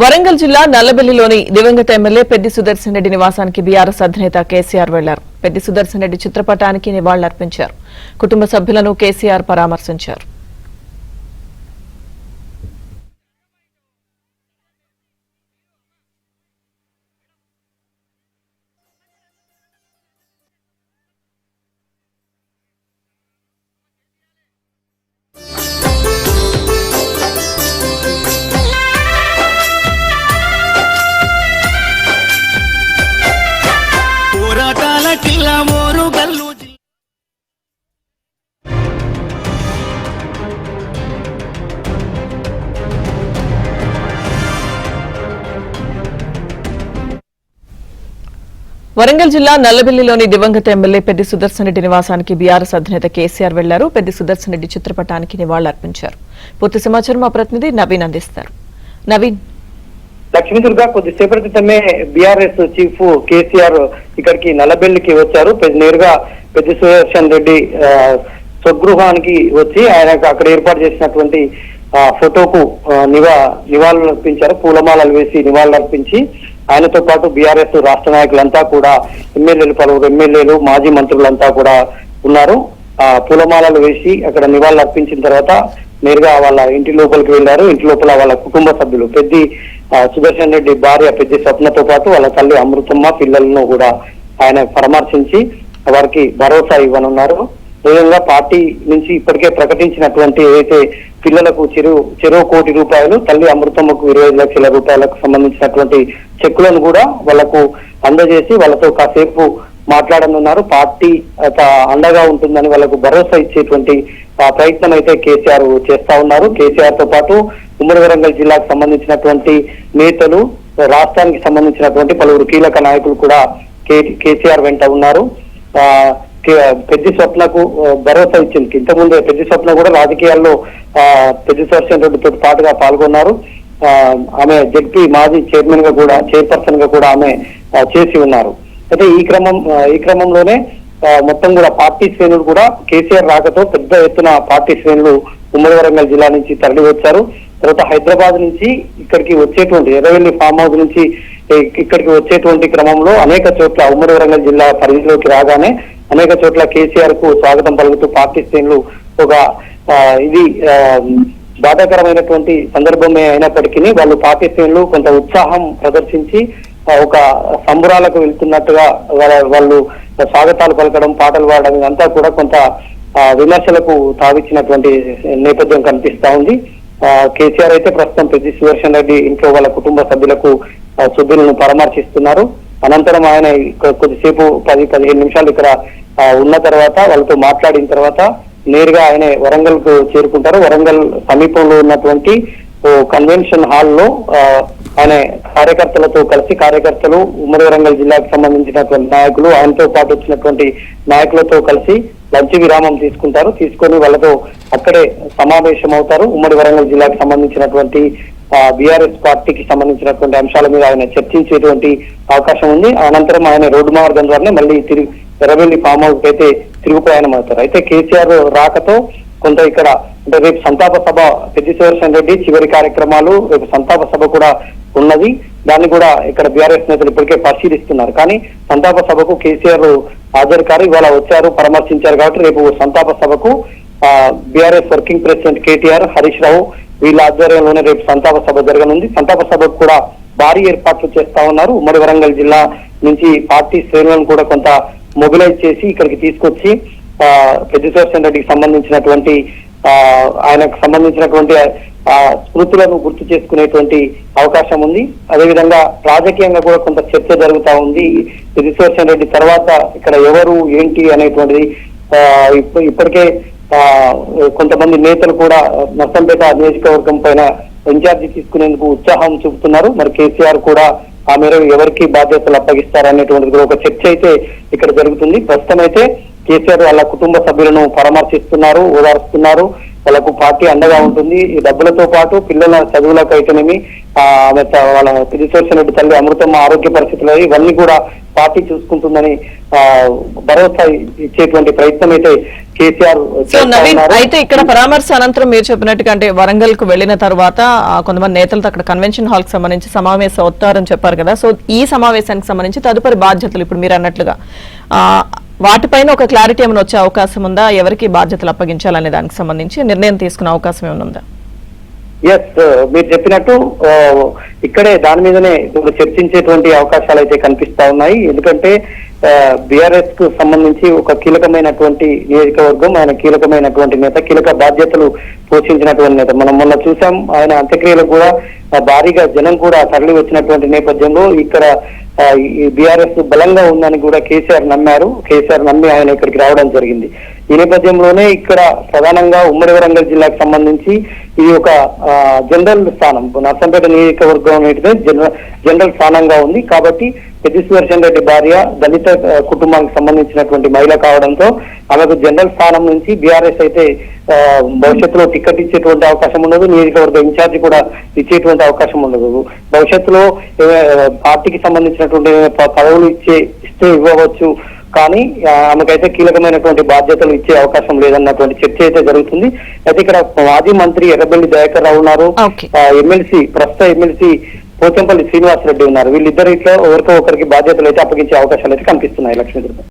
వరంగల్ జిల్లా నల్లబెల్లిలోని దివంగత ఎమ్మెల్యే పెద్ది సుదర్శన్ రెడ్డి నివాసానికి బీఆర్ఎస్ అధినేత కేసీఆర్ వెళ్లారు. పెద్ది సుదర్శన్ రెడ్డి చిత్రపటానికి నివాళులర్పించారు. కుటుంబ సభ్యులను కేసీఆర్ పరామర్శించారు. వరంగల్ జిల్లా నల్లబెల్లిలోని దివంగత ఎమ్మెల్యే పెద్ది సుదర్శన్ రెడ్డి నివాసానికి బీఆర్ఎస్ అధినేత కేసీఆర్ వెళ్లారు. పెద్ది సుదర్శన్ రెడ్డి చిత్రపటానికి నివాళులర్పించారు. పూర్తి సమాచారం మా ప్రతినిధి నవీన్ అందిస్తారు. నవీన్, లక్ష్మీదుర్గా కొద్దిసేపటి క్రితమే బీఆర్ఎస్ చీఫ్ కేసీఆర్ ఇక్కడికి నల్లబెల్లికి వచ్చారు. నేరుగా పెద్ది సుదర్శన్ రెడ్డి స్వగృహానికి వచ్చి ఆయనకు అక్కడ ఏర్పాటు చేసినటువంటి ఫోటోకు నివాళులు అర్పించారు. పూలమాలలు వేసి నివాళులు అర్పించి ఆయనతో పాటు బీఆర్ఎస్ రాష్ట్ర నాయకులంతా కూడా ఎమ్మెల్యేలు, పలువురు ఎమ్మెల్యేలు, మాజీ మంత్రులంతా కూడా ఉన్నారు. పూలమాలలు వేసి అక్కడ నివాళులు అర్పించిన తర్వాత నేరుగా వాళ్ళ ఇంటి లోపలికి వెళ్లారు. ఇంటి లోపల వాళ్ళ కుటుంబ సభ్యులు పెద్ది సుదర్శన్ రెడ్డి భార్య పెద్ది స్వప్నతో పాటు వాళ్ళ తల్లి అమృతమ్మ పిల్లలను కూడా ఆయన పరామర్శించి వారికి భరోసా ఇవ్వనున్నారు. నిజంగా పార్టీ నుంచి ఇప్పటికే ప్రకటించినటువంటి ఏదైతే పిల్లలకు చెరో కోటి రూపాయలు, తల్లి అమృతమ్మకు 25 లక్షల రూపాయలకు సంబంధించినటువంటి చెక్కులను కూడా వాళ్లకు అందజేసి వాళ్ళతో కాసేపు మాట్లాడనున్నారు. పార్టీ అండగా ఉంటుందని వాళ్ళకు భరోసా ఇచ్చేటువంటి ప్రయత్నం అయితే కేసీఆర్ చేస్తా ఉన్నారు. కేసీఆర్ తో పాటు ఉమ్మడి వరంగల్ జిల్లాకు సంబంధించినటువంటి నేతలు, రాష్ట్రానికి సంబంధించినటువంటి పలువురు కీలక నాయకులు కూడా కేసీఆర్ వెంట ఉన్నారు. పెద్ది స్వప్నకు భరోసా ఇచ్చింది. ఇంతకుముందే పెద్ది స్వప్న కూడా రాజకీయాల్లో పెద్ది సుదర్శన్ రెడ్డితో పాటుగా పాల్గొన్నారు. ఆమె జడ్పీ మాజీ చైర్పర్సన్ గా కూడా ఆమె చేసి ఉన్నారు. అయితే ఈ క్రమంలోనే మొత్తం కూడా పార్టీ శ్రేణులు కూడా కేసీఆర్ రాకతో పెద్ద ఎత్తున పార్టీ శ్రేణులు ఉమ్మడి వరంగల్ జిల్లా నుంచి తరలి వచ్చారు. తర్వాత హైదరాబాద్ నుంచి ఇక్కడికి వచ్చేటువంటి ఎర్రవెల్లి ఫామ్ హౌస్ నుంచి ఇక్కడికి వచ్చేటువంటి క్రమంలో అనేక చోట్ల ఉమ్మడి వరంగల్ జిల్లా పరిధిలోకి రాగానే అనేక చోట్ల కేసీఆర్ కు స్వాగతం పలుకుతూ పార్టీ శ్రేణులు ఇది బాధాకరమైనటువంటి సందర్భమే అయినప్పటికీ వాళ్ళు పార్టీ శ్రేణులు కొంత ఉత్సాహం ప్రదర్శించి ఒక సంబురాలకు వెళ్తున్నట్టుగా వాళ్ళు స్వాగతాలు పలకడం, పాటలు పాడడం ఇదంతా కూడా కొంత విమర్శలకు తావిచ్చినటువంటి నేపథ్యం కనిపిస్తా ఉంది. కేసీఆర్ అయితే ప్రస్తుతం పెద్ది సుదర్శన్ రెడ్డి ఇంట్లో వాళ్ళ కుటుంబ సభ్యులను పరామర్శిస్తున్నారు. అనంతరం ఆయన కొద్దిసేపు 10-15 నిమిషాలు ఇక్కడ ఉన్న తర్వాత వాళ్ళతో మాట్లాడిన తర్వాత నేరుగా ఆయన వరంగల్ కు చేరుకుంటారు. వరంగల్ సమీపంలో ఉన్నటువంటి కన్వెన్షన్ హాల్లో ఆయన కార్యకర్తలు ఉమ్మడి వరంగల్ జిల్లాకు సంబంధించినటువంటి నాయకులు, ఆయనతో పాటు వచ్చినటువంటి నాయకులతో కలిసి లంచ్ విరామం తీసుకొని వాళ్ళతో అక్కడే సమావేశం అవుతారు. ఉమ్మడి వరంగల్ జిల్లాకు సంబంధించినటువంటి బీఆర్ఎస్ పార్టీకి సంబంధించినటువంటి అంశాల మీద ఆయన చర్చించేటువంటి అవకాశం ఉంది. అనంతరం ఆయన రోడ్డు మార్గం ద్వారానే మళ్ళీ ఎర్రవెల్లి ఫామ్ హౌస్ అయితే తిరుగు ప్రయాణం అవుతారు. అయితే కేసీఆర్ రాకతో కొంత ఇక్కడ అంటే రేపు సంతాప సభ, పెద్ది సుదర్శన్ రెడ్డి చివరి కార్యక్రమాలు, రేపు సంతాప సభ కూడా ఉన్నది. దాన్ని కూడా ఇక్కడ బీఆర్ఎస్ నేతలు ఇప్పటికే పరిశీలిస్తున్నారు. కానీ సంతాప సభకు కేసీఆర్ హాజరు కారు, ఇవాళ వచ్చారు, పరామర్శించారు కాబట్టి రేపు సంతాప సభకు BRS working president KTR, Harish Rao వీళ్ళ ఆధ్వర్యంలోనే రేపు సంతాప సభ జరగనుంది. సంతాప సభకు కూడా భారీ ఏర్పాట్లు చేస్తా ఉన్నారు. ఉమ్మడి వరంగల్ జిల్లా నుంచి పార్టీ శ్రేణులను కూడా కొంత మొబిలైజ్ చేసి ఇక్కడికి తీసుకొచ్చి పెద్ది సుదర్శన్ రెడ్డికి సంబంధించినటువంటి ఆయనకు సంబంధించినటువంటి స్మృతులను గుర్తు చేసుకునేటువంటి అవకాశం ఉంది. అదేవిధంగా రాజకీయంగా కూడా కొంత చర్చ జరుగుతా ఉంది. పెద్ది సుదర్శన్ రెడ్డి తర్వాత ఇక్కడ ఎవరు ఏంటి అనేటువంటిది ఇప్పటికే కొంతమంది నేతలు కూడా నర్సంపేట నియోజకవర్గం పైన ఇన్ఛార్జి తీసుకునేందుకు ఉత్సాహం చూపుతున్నారు. మరి కేసీఆర్ కూడా ఆ మేరకు ఎవరికి బాధ్యతలు అప్పగిస్తారనేటువంటిది ఒక చర్చ అయితే ఇక్కడ జరుగుతుంది. ప్రస్తుతం అయితే కేసీఆర్ వాళ్ళ కుటుంబ సభ్యులను పరామర్శిస్తున్నారు, ఓదారుస్తున్నారు. వాళ్ళకు పార్టీ అండగా ఉంటుంది. ఈ డబ్బులతో పాటు పిల్లల చదువులకు అయితేనేమి, వాళ్ళ పెద్ది సుదర్శన్ రెడ్డి తల్లి అమృతమ్మ ఆరోగ్య పరిస్థితులు ఇవన్నీ కూడా పార్టీ చూసుకుంటుందని భరోసా ఇచ్చేటువంటి ప్రయత్నం అయితే కేసీఆర్ సో చేస్తా నవీన్, ఉన్నారు. అయితే ఇక్కడ పరామర్శ అనంతరం మీరు చెప్పినట్టుగా అంటే వరంగల్ కు వెళ్లిన తర్వాత కొంతమంది నేతలతో అక్కడ కన్వెన్షన్ హాల్ కి సంబంధించి సమావేశం అవుతారని చెప్పారు కదా. సో ఈ సమావేశానికి సంబంధించి తదుపరి బాధ్యతలు ఇప్పుడు మీరు అన్నట్లుగా వాటిపైన ఒక క్లారిటీ ఏమైనా వచ్చే అవకాశం ఉందా? ఎవరికి బాధ్యతలు అప్పగించాలనే దానికి సంబంధించి నిర్ణయం తీసుకునే అవకాశం ఏమైనా ఉందా? ఎస్, మీరు చెప్పినట్టు ఇక్కడే దాని మీదనే ఇప్పుడు చర్చించేటువంటి అవకాశాలు అయితే కనిపిస్తా ఉన్నాయి. ఎందుకంటే బీఆర్ఎస్ కు సంబంధించి ఒక కీలకమైనటువంటి నియోజకవర్గం, ఆయన కీలకమైనటువంటి నేత, కీలక బాధ్యతలు పోషించినటువంటి నేత. మనం మొన్న చూసాం, ఆయన అంత్యక్రియలకు కూడా భారీగా జనం కూడా తరలి వచ్చినటువంటి నేపథ్యంలో ఇక్కడ ఈ బీఆర్ఎస్ బలంగా ఉందని కూడా కేసీఆర్ నమ్మారు. కేసీఆర్ నమ్మి ఆయన ఇక్కడికి రావడం జరిగింది. ఈ నేపథ్యంలోనే ఇక్కడ ప్రధానంగా ఉమ్మడి వరంగల్ జిల్లాకు సంబంధించి ఇది ఒక జనరల్ స్థానం, నర్సంపేట నియోజకవర్గం అనేది జనరల్ స్థానంగా ఉంది. కాబట్టి పెద్ది సుదర్శన్ రెడ్డి భార్య దళిత కుటుంబానికి సంబంధించినటువంటి మహిళ కావడంతో ఆమెకు జనరల్ స్థానం నుంచి బీఆర్ఎస్ అయితే భవిష్యత్తులో టికెట్ ఇచ్చేటువంటి అవకాశం ఉండదు, నియోజకవర్గ ఇన్ఛార్జ్ కూడా ఇచ్చేటువంటి అవకాశం ఉండదు. భవిష్యత్తులో పార్టీకి సంబంధించినటువంటి పదవులు ఇస్తే ఇవ్వవచ్చు, కానీ ఆమెకైతే కీలకమైనటువంటి బాధ్యతలు ఇచ్చే అవకాశం లేదన్నటువంటి చర్చ అయితే జరుగుతుంది. అయితే ఇక్కడ మాజీ మంత్రి ఎర్రబెల్లి దయాకర్ రావు ఉన్నారు, ప్రస్తుత ఎమ్మెల్సీ పోచంపల్లి శ్రీనివాస్ రెడ్డి ఉన్నారు. వీళ్ళిద్దరిలో ఒకరికో ఒకరికి బాధ్యతలు అయితే అప్పగించే అవకాశాలు అయితే కనిపిస్తున్నాయి. లక్ష్మీదుర్గ.